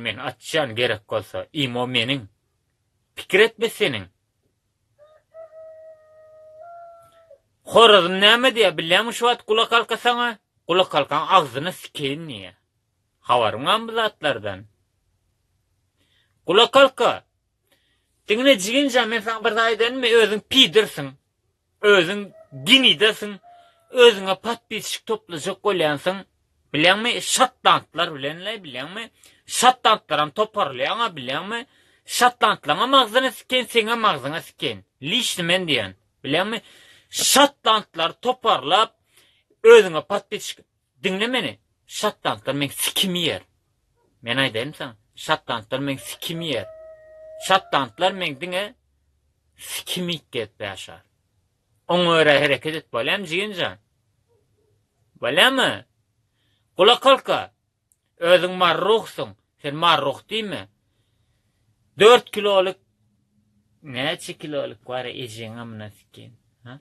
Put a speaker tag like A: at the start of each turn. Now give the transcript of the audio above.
A: men açan gerek bolsa, imo menin. Pikir etme senin. Horazım näme diye bilýärmi şu wagt kulak kalkasaňa? Kulak kalkan agzyny sikeýin niye? Habarym bu zatlardan. Kulak kalka. Diňine jiginja men saňa bir aýdanmy özüň pidirsiň. Özüň ginidesin. Özüňe patpitçik toplajak bolýansyň. Bilýärmi şatlantlar bilenle bilýärmi? Şatlantlaram toparlaýaňa bilýärmi? Şatlantlaňa magzyny siken, seňe magzyny siken. Lişni men diýen. Bilýärmi? Şatlantlar toparlap özüňe patpitçik diňle meni. Şatlantlar men sikimýär. Men aýdym saňa, şatlantlar men sikimýär. Şatlantlar men diňe sikimik getýär. Oňa göre hereket et bolýan jigenja. Bolýarmy? Kulak kalka. Özüň marruhsyň. Sen marruh diými? 4 kiloluk näçe kiloluk var ejeň amna siken? Ha?